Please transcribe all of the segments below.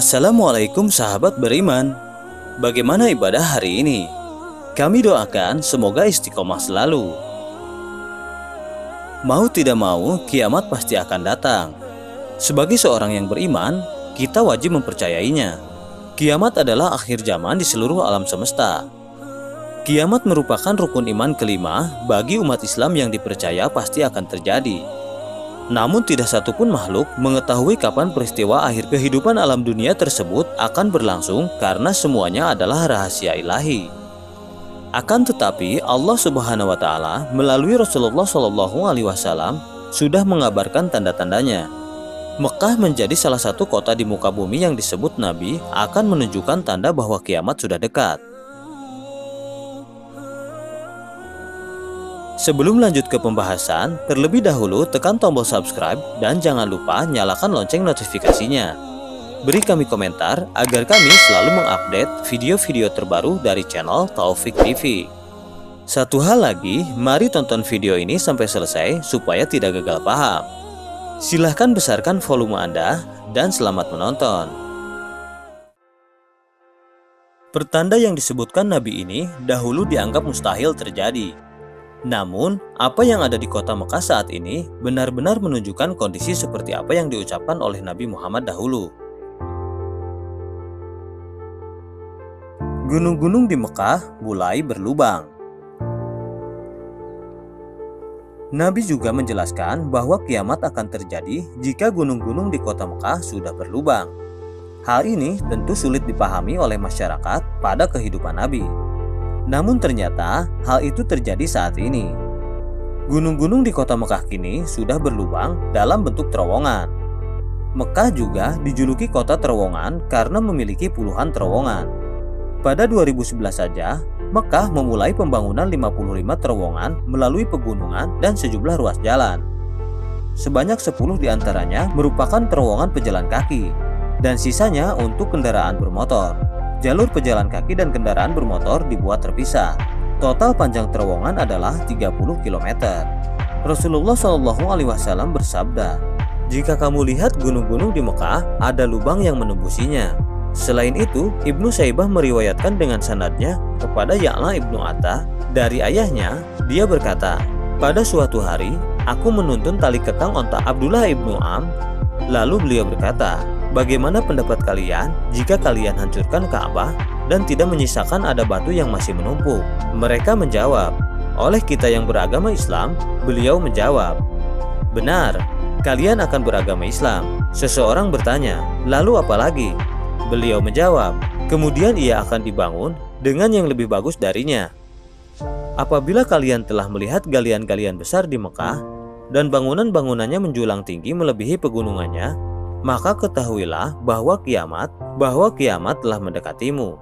Assalamualaikum sahabat beriman. Bagaimana ibadah hari ini? Kami doakan semoga istiqomah selalu. Mau tidak mau, kiamat pasti akan datang. Sebagai seorang yang beriman, kita wajib mempercayainya. Kiamat adalah akhir zaman di seluruh alam semesta. Kiamat merupakan rukun iman kelima bagi umat Islam yang dipercaya pasti akan terjadi. Namun tidak satupun makhluk mengetahui kapan peristiwa akhir kehidupan alam dunia tersebut akan berlangsung karena semuanya adalah rahasia ilahi. Akan tetapi Allah Subhanahu wa Ta'ala melalui Rasulullah SAW sudah mengabarkan tanda-tandanya. Mekah menjadi salah satu kota di muka bumi yang disebut Nabi akan menunjukkan tanda bahwa kiamat sudah dekat. Sebelum lanjut ke pembahasan, terlebih dahulu tekan tombol subscribe dan jangan lupa nyalakan lonceng notifikasinya. Beri kami komentar agar kami selalu mengupdate video-video terbaru dari channel Taufik TV. Satu hal lagi, mari tonton video ini sampai selesai supaya tidak gagal paham. Silahkan besarkan volume Anda dan selamat menonton. Pertanda yang disebutkan Nabi ini dahulu dianggap mustahil terjadi. Namun, apa yang ada di kota Mekah saat ini benar-benar menunjukkan kondisi seperti apa yang diucapkan oleh Nabi Muhammad dahulu. Gunung-gunung di Mekah mulai berlubang. Nabi juga menjelaskan bahwa kiamat akan terjadi jika gunung-gunung di kota Mekah sudah berlubang. Hal ini tentu sulit dipahami oleh masyarakat pada kehidupan Nabi. Namun ternyata hal itu terjadi saat ini. Gunung-gunung di kota Mekah kini sudah berlubang dalam bentuk terowongan. Mekah juga dijuluki kota terowongan karena memiliki puluhan terowongan. Pada 2011 saja, Mekah memulai pembangunan 55 terowongan melalui pegunungan dan sejumlah ruas jalan. Sebanyak 10 diantaranya merupakan terowongan pejalan kaki dan sisanya untuk kendaraan bermotor. Jalur pejalan kaki dan kendaraan bermotor dibuat terpisah. Total panjang terowongan adalah 30 km. Rasulullah SAW bersabda, "Jika kamu lihat gunung-gunung di Mekah, ada lubang yang menembusinya." Selain itu, Ibnu Saibah meriwayatkan dengan sanadnya kepada Ya'la Ibnu Atta dari ayahnya, dia berkata, "Pada suatu hari, aku menuntun tali kekang onta Abdullah Ibnu Am. Lalu beliau berkata, 'Bagaimana pendapat kalian jika kalian hancurkan Ka'bah dan tidak menyisakan ada batu yang masih menumpuk?' Mereka menjawab, 'Oleh kita yang beragama Islam.' Beliau menjawab, 'Benar, kalian akan beragama Islam.' Seseorang bertanya, 'Lalu apa lagi?' Beliau menjawab, 'Kemudian ia akan dibangun dengan yang lebih bagus darinya.' Apabila kalian telah melihat galian-galian besar di Mekah dan bangunan-bangunannya menjulang tinggi melebihi pegunungannya, maka ketahuilah bahwa kiamat telah mendekatimu."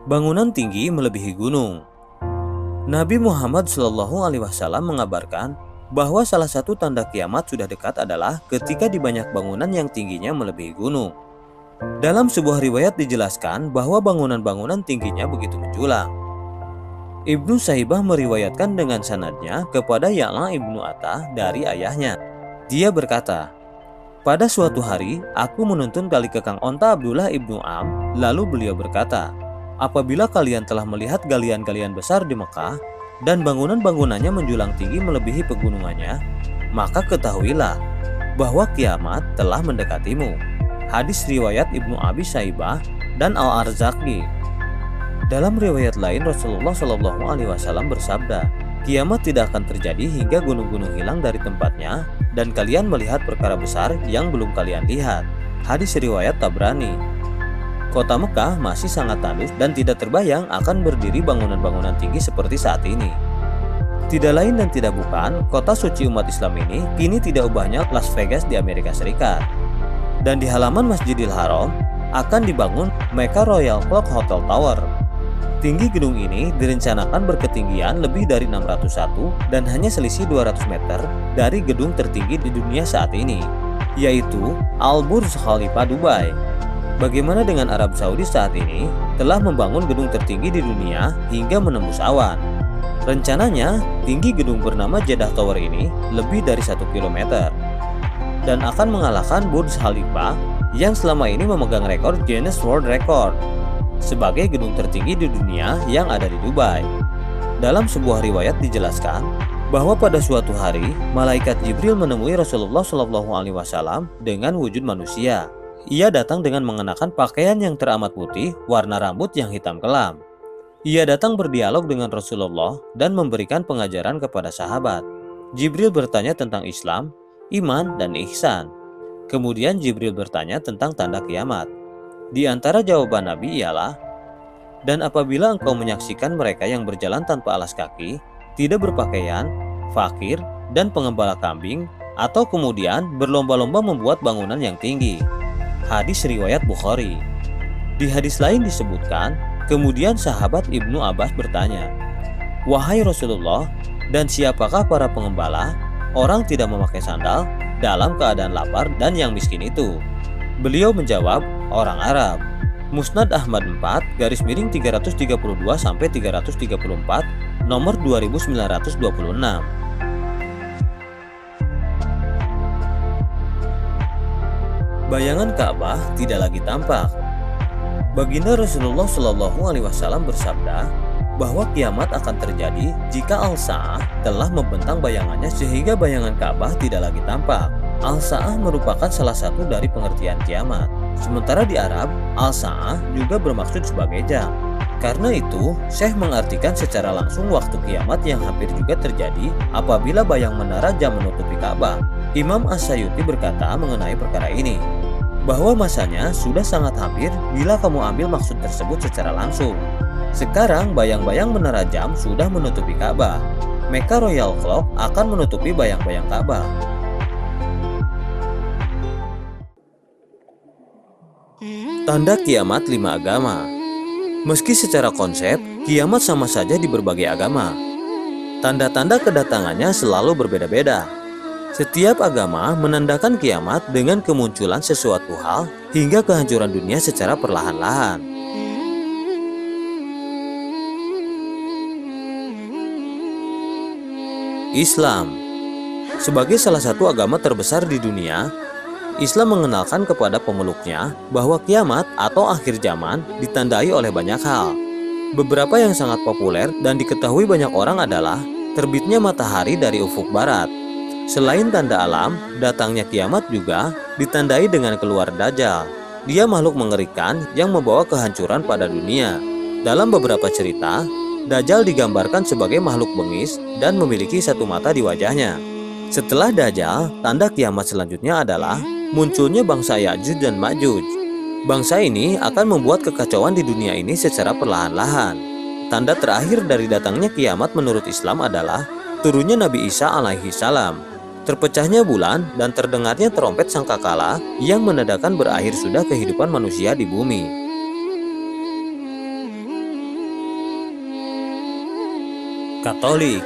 Bangunan tinggi melebihi gunung. Nabi Muhammad SAW mengabarkan bahwa salah satu tanda kiamat sudah dekat adalah ketika di banyak bangunan yang tingginya melebihi gunung. Dalam sebuah riwayat dijelaskan bahwa bangunan-bangunan tingginya begitu menjulang. Ibnu Saibah meriwayatkan dengan sanadnya kepada Ya'la Ibnu Atta dari ayahnya. Dia berkata, "Pada suatu hari, aku menuntun tali kekang onta Abdullah Ibnu Am, lalu beliau berkata, 'Apabila kalian telah melihat galian-galian besar di Mekah dan bangunan-bangunannya menjulang tinggi melebihi pegunungannya, maka ketahuilah bahwa kiamat telah mendekatimu.'" Hadis riwayat Ibnu Abi Saibah dan Al-Arzaqi. Dalam riwayat lain, Rasulullah SAW bersabda, "Kiamat tidak akan terjadi hingga gunung-gunung hilang dari tempatnya dan kalian melihat perkara besar yang belum kalian lihat." Hadis riwayat Tabrani. Kota Mekah masih sangat tandus dan tidak terbayang akan berdiri bangunan-bangunan tinggi seperti saat ini. Tidak lain dan tidak bukan, kota suci umat Islam ini kini tidak ubahnya Las Vegas di Amerika Serikat. Dan di halaman Masjidil Haram akan dibangun Mecca Royal Clock Hotel Tower. Tinggi gedung ini direncanakan berketinggian lebih dari 601 dan hanya selisih 200 meter dari gedung tertinggi di dunia saat ini, yaitu Al Burj Khalifa Dubai. Bagaimana dengan Arab Saudi saat ini telah membangun gedung tertinggi di dunia hingga menembus awan? Rencananya, tinggi gedung bernama Jeddah Tower ini lebih dari 1 kilometer dan akan mengalahkan Burj Khalifa yang selama ini memegang rekor Guinness World Record sebagai gedung tertinggi di dunia yang ada di Dubai. Dalam sebuah riwayat dijelaskan bahwa pada suatu hari malaikat Jibril menemui Rasulullah Shallallahu Alaihi Wasallam dengan wujud manusia. Ia datang dengan mengenakan pakaian yang teramat putih, warna rambut yang hitam kelam. Ia datang berdialog dengan Rasulullah dan memberikan pengajaran kepada sahabat. Jibril bertanya tentang Islam, iman, dan ihsan. Kemudian Jibril bertanya tentang tanda kiamat. Di antara jawaban Nabi ialah, "Dan apabila engkau menyaksikan mereka yang berjalan tanpa alas kaki, tidak berpakaian, fakir, dan pengembala kambing, atau kemudian berlomba-lomba membuat bangunan yang tinggi." Hadis riwayat Bukhari. Di hadis lain disebutkan, kemudian sahabat Ibnu Abbas bertanya, "Wahai Rasulullah, dan siapakah para pengembala, orang tidak memakai sandal, dalam keadaan lapar dan yang miskin itu?" Beliau menjawab, "Orang Arab." Musnad Ahmad 4-332-334, nomor 2926. Bayangan Ka'bah tidak lagi tampak. Baginda Rasulullah Shallallahu Alaihi Wasallam bersabda bahwa kiamat akan terjadi jika Al-Sa'ah telah membentang bayangannya sehingga bayangan Ka'bah tidak lagi tampak. Al-Sa'ah merupakan salah satu dari pengertian kiamat. Sementara di Arab, Al-Sa'ah juga bermaksud sebagai jam. Karena itu, Syekh mengartikan secara langsung waktu kiamat yang hampir juga terjadi apabila bayang menara jam menutupi Ka'bah. Imam As-Sayuti berkata mengenai perkara ini, bahwa masanya sudah sangat hampir bila kamu ambil maksud tersebut secara langsung. Sekarang bayang-bayang menara jam sudah menutupi Ka'bah. Mecca Royal Clock akan menutupi bayang-bayang Ka'bah. Tanda kiamat 5 agama. Meski secara konsep, kiamat sama saja di berbagai agama. Tanda-tanda kedatangannya selalu berbeda-beda. Setiap agama menandakan kiamat dengan kemunculan sesuatu hal hingga kehancuran dunia secara perlahan-lahan. Islam sebagai salah satu agama terbesar di dunia, Islam mengenalkan kepada pemeluknya bahwa kiamat atau akhir zaman ditandai oleh banyak hal. Beberapa yang sangat populer dan diketahui banyak orang adalah terbitnya matahari dari ufuk barat. Selain tanda alam, datangnya kiamat juga ditandai dengan keluar Dajjal. Dia makhluk mengerikan yang membawa kehancuran pada dunia. Dalam beberapa cerita, Dajjal digambarkan sebagai makhluk bengis dan memiliki satu mata di wajahnya. Setelah Dajjal, tanda kiamat selanjutnya adalah munculnya bangsa Ya'juj dan Ma'juj. Bangsa ini akan membuat kekacauan di dunia ini secara perlahan-lahan. Tanda terakhir dari datangnya kiamat menurut Islam adalah turunnya Nabi Isa alaihi salam, terpecahnya bulan, dan terdengarnya trompet sangkakala yang menandakan berakhir sudah kehidupan manusia di bumi. Katolik.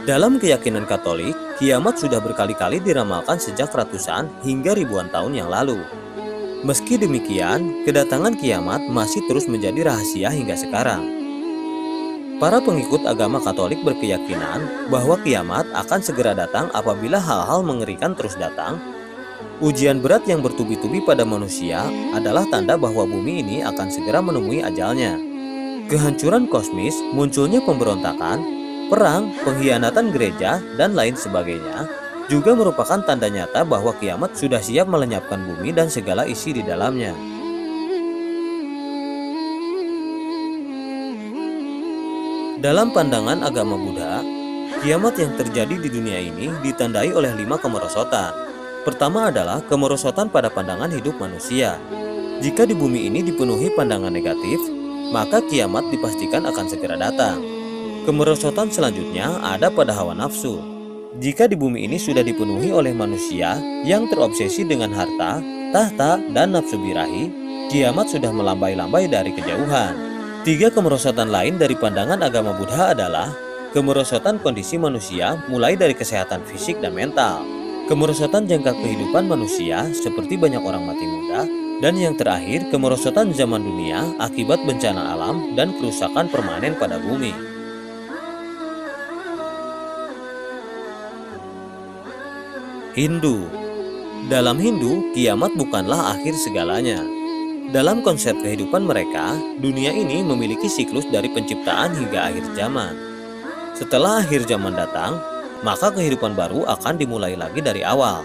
Dalam keyakinan Katolik, kiamat sudah berkali-kali diramalkan sejak ratusan hingga ribuan tahun yang lalu. Meski demikian, kedatangan kiamat masih terus menjadi rahasia hingga sekarang. Para pengikut agama Katolik berkeyakinan bahwa kiamat akan segera datang apabila hal-hal mengerikan terus datang. Ujian berat yang bertubi-tubi pada manusia adalah tanda bahwa bumi ini akan segera menemui ajalnya. Kehancuran kosmis, munculnya pemberontakan, perang, pengkhianatan gereja, dan lain sebagainya juga merupakan tanda nyata bahwa kiamat sudah siap melenyapkan bumi dan segala isi di dalamnya. Dalam pandangan agama Buddha, kiamat yang terjadi di dunia ini ditandai oleh 5 kemerosotan. Pertama adalah kemerosotan pada pandangan hidup manusia. Jika di bumi ini dipenuhi pandangan negatif, maka kiamat dipastikan akan segera datang. Kemerosotan selanjutnya ada pada hawa nafsu. Jika di bumi ini sudah dipenuhi oleh manusia yang terobsesi dengan harta, tahta, dan nafsu birahi, kiamat sudah melambai-lambai dari kejauhan. 3 kemerosotan lain dari pandangan agama Buddha adalah kemerosotan kondisi manusia mulai dari kesehatan fisik dan mental, kemerosotan jangka kehidupan manusia seperti banyak orang mati muda, dan yang terakhir kemerosotan zaman dunia akibat bencana alam dan kerusakan permanen pada bumi. Hindu. Dalam Hindu, kiamat bukanlah akhir segalanya. Dalam konsep kehidupan mereka, dunia ini memiliki siklus dari penciptaan hingga akhir zaman. Setelah akhir zaman datang, maka kehidupan baru akan dimulai lagi dari awal.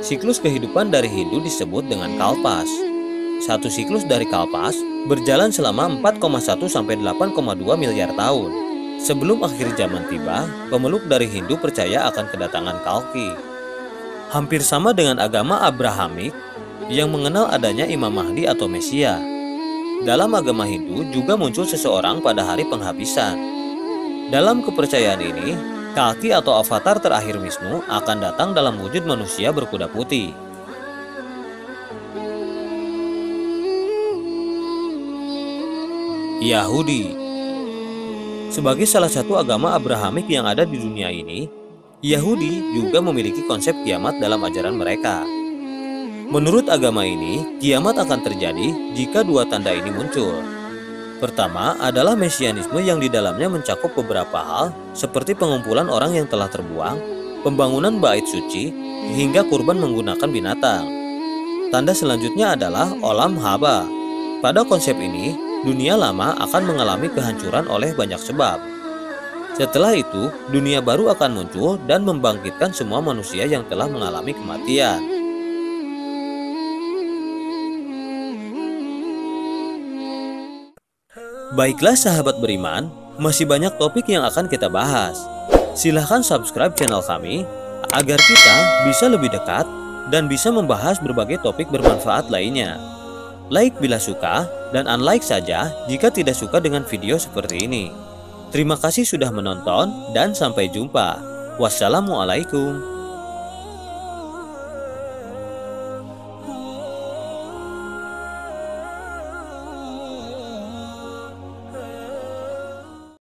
Siklus kehidupan dari Hindu disebut dengan kalpas. Satu siklus dari kalpas berjalan selama 4,1 sampai 8,2 miliar tahun. Sebelum akhir zaman tiba, pemeluk dari Hindu percaya akan kedatangan Kalki. Hampir sama dengan agama Abrahamik yang mengenal adanya Imam Mahdi atau Mesia. Dalam agama Hindu juga muncul seseorang pada hari penghabisan. Dalam kepercayaan ini, Kalki atau avatar terakhir Wisnu akan datang dalam wujud manusia berkuda putih. Yahudi. Sebagai salah satu agama Abrahamik yang ada di dunia ini, Yahudi juga memiliki konsep kiamat dalam ajaran mereka. Menurut agama ini, kiamat akan terjadi jika dua tanda ini muncul. Pertama adalah mesianisme yang di dalamnya mencakup beberapa hal seperti pengumpulan orang yang telah terbuang, pembangunan bait suci, hingga kurban menggunakan binatang. Tanda selanjutnya adalah olam haba. Pada konsep ini, dunia lama akan mengalami kehancuran oleh banyak sebab. Setelah itu, dunia baru akan muncul dan membangkitkan semua manusia yang telah mengalami kematian. Baiklah sahabat beriman, masih banyak topik yang akan kita bahas. Silahkan subscribe channel kami agar kita bisa lebih dekat dan bisa membahas berbagai topik bermanfaat lainnya. Like bila suka dan unlike saja jika tidak suka dengan video seperti ini. Terima kasih sudah menonton dan sampai jumpa. Wassalamualaikum.